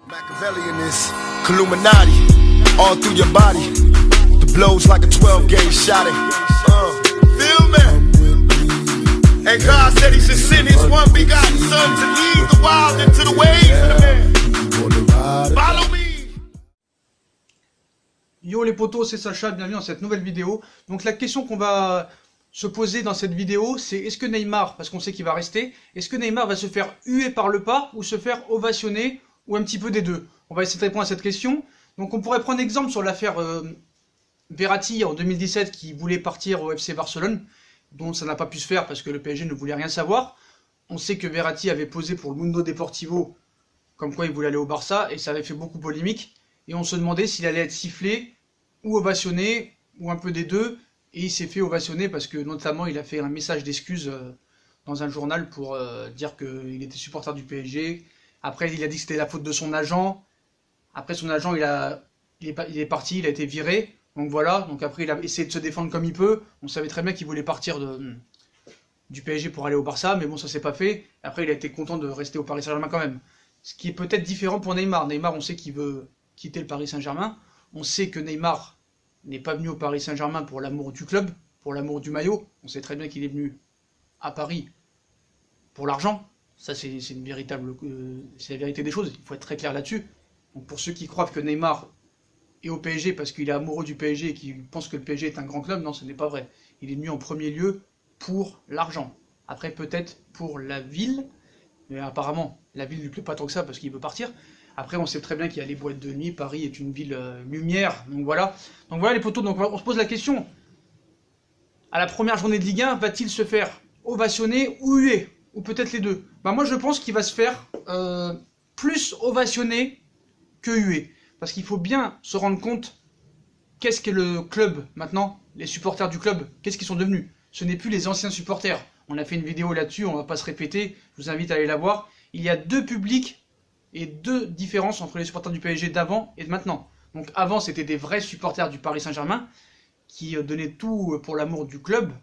Machiavellianist, Illuminati, all through your body. The blows like a 12-gauge shot. Feel me? And God said He should send His one begotten Son to lead the wild into the ways of the man. Follow me. Yo les potos, c'est Sacha, bienvenue dans cette nouvelle vidéo. Donc la question qu'on va se poser dans cette vidéo, c'est est-ce que Neymar, parce qu'on sait qu'il va rester, est-ce que Neymar va se faire huer par le pas ou se faire ovationner ou un petit peu des deux? On va essayer de répondre à cette question. Donc on pourrait prendre exemple sur l'affaire Verratti en 2017 qui voulait partir au FC Barcelone, dont ça n'a pas pu se faire parce que le PSG ne voulait rien savoir. On sait que Verratti avait posé pour le Mundo Deportivo comme quoi il voulait aller au Barça et ça avait fait beaucoup polémique. Et on se demandait s'il allait être sifflé ou ovationné ou un peu des deux. Et il s'est fait ovationner parce que notamment il a fait un message d'excuse dans un journal pour dire qu'il était supporter du PSG. Après il a dit que c'était la faute de son agent. Après son agent il est parti, il a été viré. Donc voilà, donc après il a essayé de se défendre comme il peut. On savait très bien qu'il voulait partir du PSG pour aller au Barça, mais bon ça s'est pas fait. Après il a été content de rester au Paris Saint-Germain quand même. Ce qui est peut-être différent pour Neymar. Neymar on sait qu'il veut quitter le Paris Saint-Germain. On sait que Neymar n'est pas venu au Paris Saint-Germain pour l'amour du club, pour l'amour du maillot. On sait très bien qu'il est venu à Paris pour l'argent. Ça, c'est une véritable, c'est la vérité des choses. Il faut être très clair là-dessus. Donc pour ceux qui croient que Neymar est au PSG parce qu'il est amoureux du PSG et qui pensent que le PSG est un grand club, non, ce n'est pas vrai. Il est venu en premier lieu pour l'argent. Après, peut-être pour la ville, mais apparemment, la ville ne lui plaît pas tant que ça parce qu'il veut partir. Après, on sait très bien qu'il y a les boîtes de nuit. Paris est une ville lumière. Donc voilà les potos. Donc on se pose la question. À la première journée de Ligue 1, va-t-il se faire ovationner ou huer? Ou peut-être les deux? Moi, je pense qu'il va se faire plus ovationner que huer. Parce qu'il faut bien se rendre compte qu'est-ce qu'est le club maintenant. Les supporters du club, qu'est-ce qu'ils sont devenus? Ce n'est plus les anciens supporters. On a fait une vidéo là-dessus, on ne va pas se répéter. Je vous invite à aller la voir. Il y a deux publics et deux différences entre les supporters du PSG d'avant et de maintenant. Donc avant, c'était des vrais supporters du Paris Saint-Germain qui donnaient tout pour l'amour du club,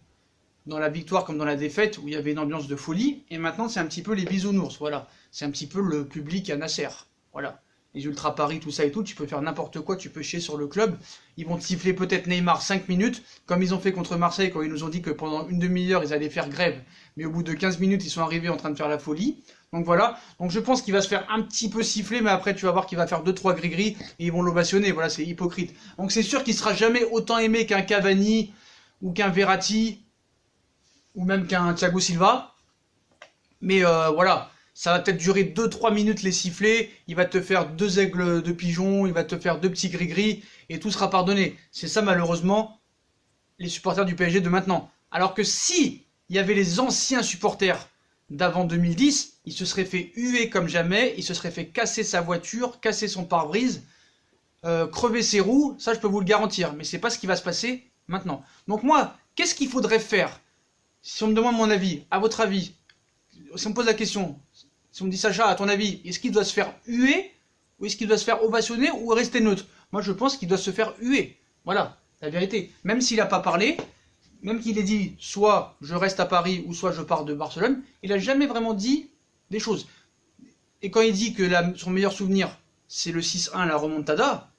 dans la victoire comme dans la défaite, où il y avait une ambiance de folie. Et maintenant, c'est un petit peu les bisounours, voilà. C'est un petit peu le public à Nasser, voilà. Les Ultra Paris, tout ça et tout, tu peux faire n'importe quoi, tu peux chier sur le club. Ils vont te siffler peut-être Neymar 5 minutes, comme ils ont fait contre Marseille quand ils nous ont dit que pendant une demi-heure, ils allaient faire grève. Mais au bout de 15 minutes, ils sont arrivés en train de faire la folie. Donc voilà, donc je pense qu'il va se faire un petit peu siffler, mais après tu vas voir qu'il va faire 2-3 gris-gris et ils vont l'ovationner, voilà, c'est hypocrite. Donc c'est sûr qu'il sera jamais autant aimé qu'un Cavani, ou qu'un Verratti, ou même qu'un Thiago Silva. Mais voilà, ça va peut-être durer 2-3 minutes les sifflets, il va te faire 2 aigles de pigeon, il va te faire 2 petits gris-gris, et tout sera pardonné. C'est ça malheureusement, les supporters du PSG de maintenant. Alors que si il y avait les anciens supporters d'avant 2010, il se serait fait huer comme jamais, il se serait fait casser sa voiture, casser son pare-brise, crever ses roues, ça je peux vous le garantir, mais c'est pas ce qui va se passer maintenant. Donc moi, qu'est-ce qu'il faudrait faire? Si on me demande mon avis, à votre avis, si on me pose la question, si on me dit Sacha, à ton avis, est-ce qu'il doit se faire huer, ou est-ce qu'il doit se faire ovationner, ou rester neutre? Moi je pense qu'il doit se faire huer, voilà, la vérité. Même s'il n'a pas parlé, même qu'il ait dit soit je reste à Paris ou soit je pars de Barcelone, il n'a jamais vraiment dit des choses. Et quand il dit que son meilleur souvenir c'est le 6-1, la remontada,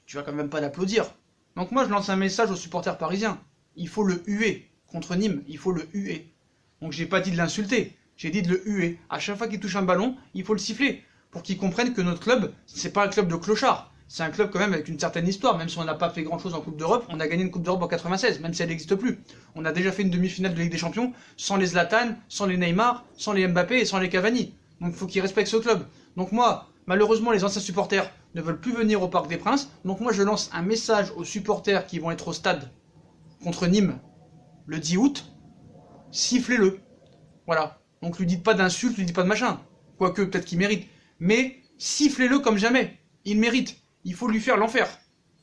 tu vas quand même pas l'applaudir. Donc moi je lance un message aux supporters parisiens. Il faut le huer. Contre Nîmes, il faut le huer. Donc j'ai pas dit de l'insulter, j'ai dit de le huer. À chaque fois qu'il touche un ballon, il faut le siffler. Pour qu'il comprenne que notre club, c'est pas un club de clochards. C'est un club quand même avec une certaine histoire, même si on n'a pas fait grand chose en Coupe d'Europe, on a gagné une Coupe d'Europe en 96, même si elle n'existe plus. On a déjà fait une demi-finale de Ligue des Champions, sans les Zlatan, sans les Neymar, sans les Mbappé et sans les Cavani. Donc il faut qu'ils respectent ce club. Donc moi, malheureusement les anciens supporters ne veulent plus venir au Parc des Princes, donc moi je lance un message aux supporters qui vont être au stade contre Nîmes le 10 août, sifflez-le. Voilà. Donc lui dites pas d'insultes, lui dites pas de machin. Quoique peut-être qu'il mérite. Mais sifflez-le comme jamais. Il mérite. Il faut lui faire l'enfer.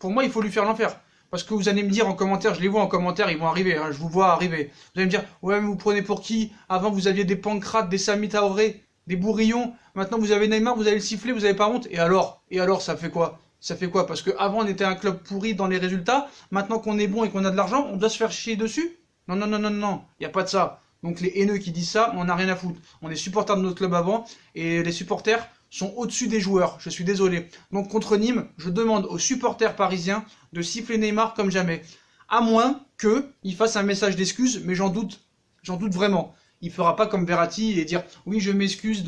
Pour moi, il faut lui faire l'enfer. Parce que vous allez me dire en commentaire, je les vois en commentaire, ils vont arriver, hein, je vous vois arriver. Vous allez me dire, ouais, mais vous prenez pour qui? Avant, vous aviez des Pancrates, des Sami Traoré, des Bourillons. Maintenant, vous avez Neymar, vous allez le siffler, vous avez pas honte. Et alors, ça fait quoi? Ça fait quoi? Parce qu'avant, on était un club pourri dans les résultats. Maintenant qu'on est bon et qu'on a de l'argent, on doit se faire chier dessus? Non, non, non, non, non. Il n'y a pas de ça. Donc les haineux qui disent ça, on n'a rien à foutre. On est supporters de notre club avant. Et les supporters sont au-dessus des joueurs. Je suis désolé. Donc contre Nîmes, je demande aux supporters parisiens de siffler Neymar comme jamais. À moins qu'il fasse un message d'excuse, mais j'en doute vraiment. Il fera pas comme Verratti et dire « Oui, je m'excuse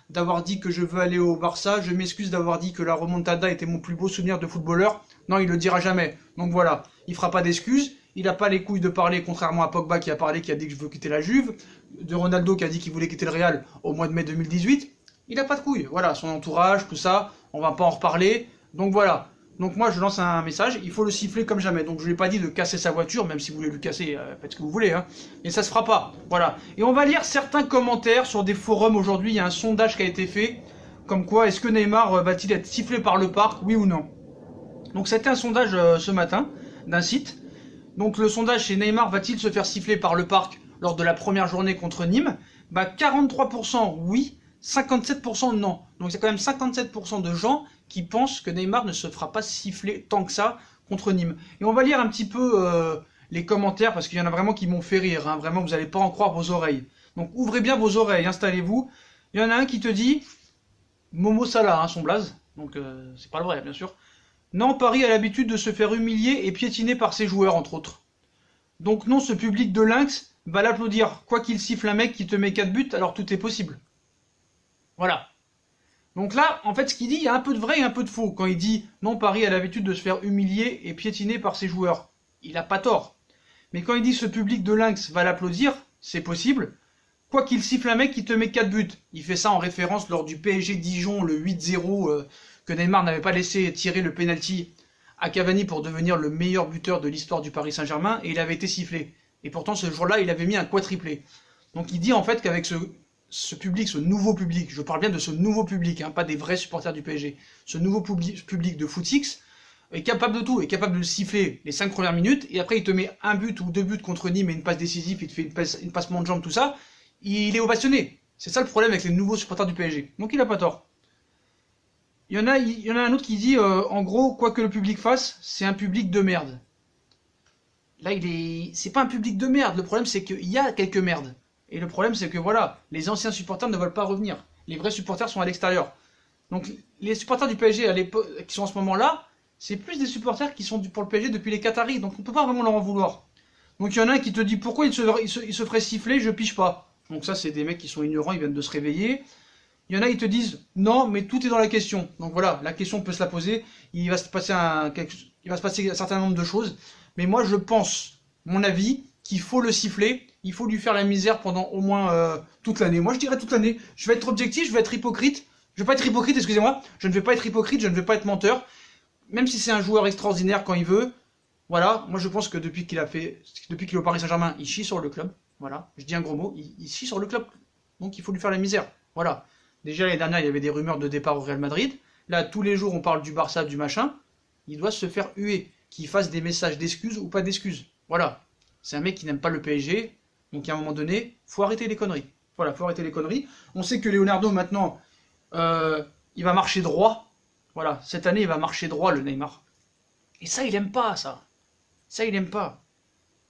d'avoir dit que je veux aller au Barça, je m'excuse d'avoir dit que la remontada était mon plus beau souvenir de footballeur. » Non, il le dira jamais. Donc voilà, il fera pas d'excuses. Il n'a pas les couilles de parler, contrairement à Pogba qui a parlé, qui a dit que je veux quitter la Juve, de Ronaldo qui a dit qu'il voulait quitter le Real au mois de mai 2018. Il n'a pas de couilles. Voilà, son entourage, tout ça, on va pas en reparler. Donc voilà. Donc moi, je lance un message, il faut le siffler comme jamais. Donc je lui ai pas dit de casser sa voiture, même si vous voulez lui casser, faites ce que vous voulez. Hein. Mais ça se fera pas. Voilà. Et on va lire certains commentaires sur des forums aujourd'hui. Il y a un sondage qui a été fait. Comme quoi, est-ce que Neymar va-t-il être sifflé par le parc, oui ou non? Donc c'était un sondage ce matin, d'un site. Donc le sondage c'est Neymar va-t-il se faire siffler par le parc lors de la première journée contre Nîmes? 43% oui, 57% non. Donc c'est quand même 57% de gens qui pensent que Neymar ne se fera pas siffler tant que ça contre Nîmes. Et on va lire un petit peu les commentaires parce qu'il y en a vraiment qui m'ont fait rire. Hein. Vraiment, vous n'allez pas en croire vos oreilles. Donc ouvrez bien vos oreilles, installez-vous. Il y en a un qui te dit, Momo Salah, hein, son blaze. Donc c'est pas le vrai, bien sûr. Non, Paris a l'habitude de se faire humilier et piétiner par ses joueurs, entre autres. Donc non, ce public de lynx va l'applaudir. Quoi qu'il siffle un mec qui te met 4 buts, alors tout est possible. Voilà. Donc là, en fait, ce qu'il dit, il y a un peu de vrai et un peu de faux. Quand il dit « Non, Paris a l'habitude de se faire humilier et piétiner par ses joueurs », il n'a pas tort. Mais quand il dit « Ce public de lynx va l'applaudir », c'est possible. Quoi qu'il siffle un mec qui te met 4 buts. Il fait ça en référence lors du PSG Dijon, le 8-0, que Neymar n'avait pas laissé tirer le penalty à Cavani pour devenir le meilleur buteur de l'histoire du Paris Saint-Germain, et il avait été sifflé. Et pourtant, ce jour-là, il avait mis un quadruplé. Donc il dit en fait qu'avec ce public, ce nouveau public, je parle bien de ce nouveau public, hein, pas des vrais supporters du PSG, ce nouveau public de footix, est capable de tout, est capable de le siffler les 5 premières minutes, et après il te met un but ou 2 buts contre Nîmes et une passe décisive, il te fait une passement de jambe, tout ça, il est ovationné. C'est ça le problème avec les nouveaux supporters du PSG. Donc il a pas tort. Il y en a un autre qui dit, en gros, quoi que le public fasse, c'est un public de merde. Là, c'est pas un public de merde. Le problème, c'est qu'il y a quelques merdes. Et le problème, c'est que voilà, les anciens supporters ne veulent pas revenir. Les vrais supporters sont à l'extérieur. Donc, les supporters du PSG qui sont en ce moment-là, c'est plus des supporters qui sont pour le PSG depuis les Qataris. Donc, on peut pas vraiment leur en vouloir. Donc, il y en a un qui te dit, pourquoi il se ferait siffler, je pige pas. Donc ça, c'est des mecs qui sont ignorants, ils viennent de se réveiller. Il y en a, ils te disent, non, mais tout est dans la question. Donc voilà, la question peut se la poser. Il va se passer un certain nombre de choses. Mais moi, je pense, mon avis, qu'il faut le siffler. Il faut lui faire la misère pendant au moins toute l'année. Moi, je dirais toute l'année. Je vais être objectif, je vais être hypocrite. Je vais pas être hypocrite, excusez-moi. Je ne vais pas être hypocrite, je ne vais pas être menteur. Même si c'est un joueur extraordinaire quand il veut. Voilà, moi je pense que depuis qu'il est au Paris Saint-Germain, il chie sur le club. Voilà, je dis un gros mot, il chie sur le club. Donc il faut lui faire la misère. Voilà. Déjà l'année dernière, il y avait des rumeurs de départ au Real Madrid. Là, tous les jours, on parle du Barça, du machin. Il doit se faire huer. Qu'il fasse des messages d'excuses ou pas d'excuses. Voilà. C'est un mec qui n'aime pas le PSG. Donc à un moment donné, faut arrêter les conneries. Voilà, faut arrêter les conneries. On sait que Leonardo, maintenant, il va marcher droit. Voilà, cette année, il va marcher droit, le Neymar. Et ça, il aime pas, ça. Ça, il aime pas.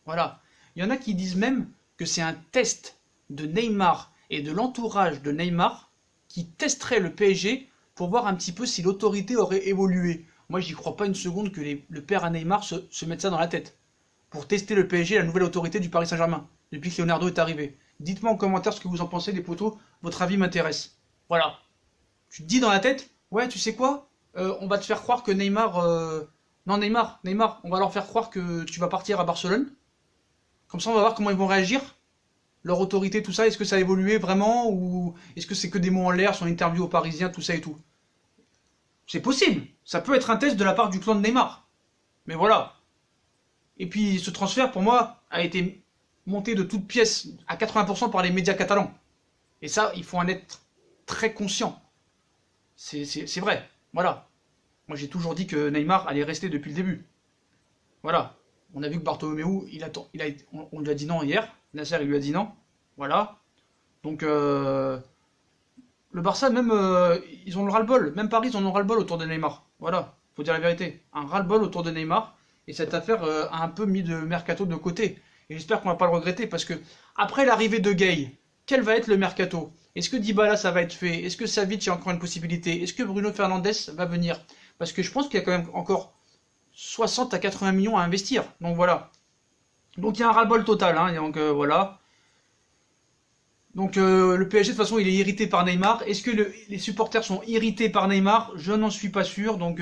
Voilà. Il y en a qui disent même que c'est un test de Neymar et de l'entourage de Neymar qui testerait le PSG pour voir un petit peu si l'autorité aurait évolué. Moi, j'y crois pas une seconde que le père à Neymar se mette ça dans la tête. Pour tester le PSG, la nouvelle autorité du Paris Saint-Germain, depuis que Leonardo est arrivé. Dites-moi en commentaire ce que vous en pensez, les potos. Votre avis m'intéresse. Voilà. Tu te dis dans la tête, ouais, tu sais quoi, on va te faire croire que Neymar... Non, Neymar, on va leur faire croire que tu vas partir à Barcelone. Comme ça, on va voir comment ils vont réagir. Leur autorité, tout ça, est-ce que ça a évolué vraiment, ou est-ce que c'est que des mots en l'air, son interview aux Parisiens, tout ça et tout. C'est possible. Ça peut être un test de la part du clan de Neymar. Mais voilà. Et puis, ce transfert, pour moi, a été monté de toutes pièces à 80% par les médias catalans. Et ça, il faut en être très conscient. C'est vrai. Voilà. Moi, j'ai toujours dit que Neymar allait rester depuis le début. Voilà. On a vu que Bartomeu, on lui a dit non hier. Nasser, il lui a dit non. Voilà. Donc, le Barça, même, ils ont le ras-le-bol. Même Paris, ils en ont ras-le-bol autour de Neymar. Voilà. Faut dire la vérité. Un ras-le-bol autour de Neymar. Et cette affaire a un peu mis le mercato de côté. Et j'espère qu'on va pas le regretter parce que, après l'arrivée de Gay, quel va être le mercato? Est-ce que Dybala ça va être fait? Est-ce que Savic a encore une possibilité? Est-ce que Bruno Fernandes va venir? Parce que je pense qu'il y a quand même encore 60 à 80 millions à investir. Donc voilà. Donc il y a un ras-le-bol total. Hein, donc voilà. Donc le PSG de toute façon il est irrité par Neymar. Est-ce que les supporters sont irrités par Neymar? Je n'en suis pas sûr. Donc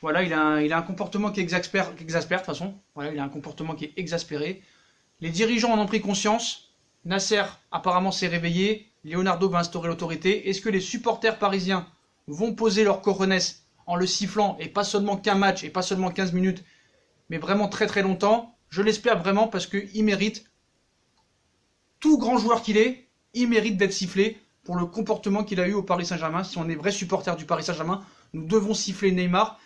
voilà, il a un comportement qui exaspère de toute façon. Voilà, il a un comportement qui est exaspéré. Les dirigeants en ont pris conscience. Nasser apparemment s'est réveillé. Leonardo va instaurer l'autorité. Est-ce que les supporters parisiens vont poser leur coronesse en le sifflant, et pas seulement qu'un match, et pas seulement 15 minutes, mais vraiment très très longtemps? Je l'espère vraiment parce qu'il mérite, tout grand joueur qu'il est, il mérite d'être sifflé pour le comportement qu'il a eu au Paris Saint-Germain. Si on est vrai supporter du Paris Saint-Germain, nous devons siffler Neymar.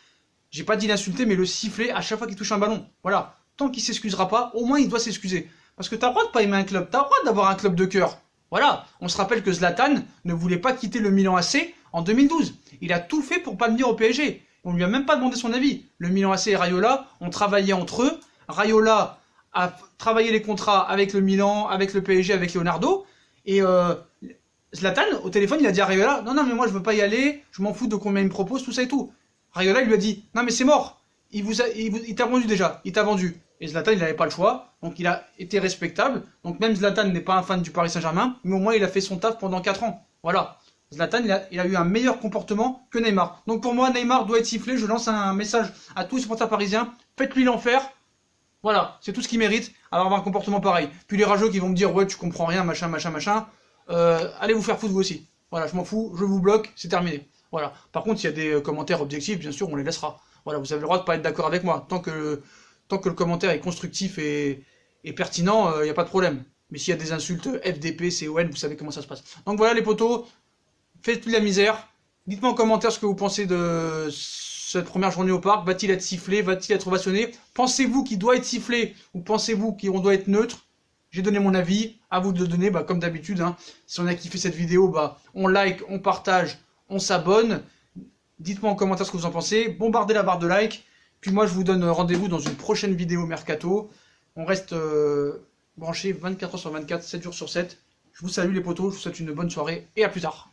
J'ai pas dit l'insulter, mais le siffler à chaque fois qu'il touche un ballon. Voilà, tant qu'il s'excusera pas, au moins il doit s'excuser. Parce que t'as le droit de pas aimer un club, t'as le droit d'avoir un club de cœur. Voilà, on se rappelle que Zlatan ne voulait pas quitter le Milan AC en 2012. Il a tout fait pour pas venir au PSG. On lui a même pas demandé son avis. Le Milan AC et Raiola ont travaillé entre eux. Raiola a travaillé les contrats avec le Milan, avec le PSG, avec Leonardo. Et Zlatan, au téléphone, il a dit à Raiola, non, mais moi je veux pas y aller, je m'en fous de combien il me propose, tout ça et tout. Raiola, il lui a dit, non mais c'est mort, il t'a vendu déjà, il t'a vendu. Et Zlatan, il n'avait pas le choix, donc il a été respectable. Donc même Zlatan n'est pas un fan du Paris Saint-Germain, mais au moins il a fait son taf pendant 4 ans. Voilà. Zlatan, il a eu un meilleur comportement que Neymar. Donc pour moi, Neymar doit être sifflé. Je lance un message à tous les supporters parisiens. Faites-lui l'enfer. Voilà, c'est tout ce qu'il mérite, avoir un comportement pareil. Puis les rageux qui vont me dire, ouais, tu comprends rien, machin. Allez vous faire foutre vous aussi. Voilà, je m'en fous, je vous bloque, c'est terminé. Voilà. Par contre, s'il y a des commentaires objectifs, bien sûr, on les laissera. Voilà, vous avez le droit de pas être d'accord avec moi. Tant que le commentaire est constructif et pertinent, il n'y a pas de problème. Mais s'il y a des insultes FDP, CON, vous savez comment ça se passe. Donc voilà les potos, faites-lui la misère. Dites-moi en commentaire ce que vous pensez de cette première journée au parc. Va-t-il être sifflé? Va-t-il être ovationné? Pensez-vous qu'il doit être sifflé? Ou pensez-vous qu'on doit être neutre? J'ai donné mon avis, à vous de le donner, comme d'habitude. Hein. Si on a kiffé cette vidéo, on like, on partage, on s'abonne. Dites-moi en commentaire ce que vous en pensez. Bombardez la barre de like. Puis moi, je vous donne rendez-vous dans une prochaine vidéo Mercato. On reste branchés 24h sur 24, 7 jours sur 7. Je vous salue les potos, je vous souhaite une bonne soirée et à plus tard.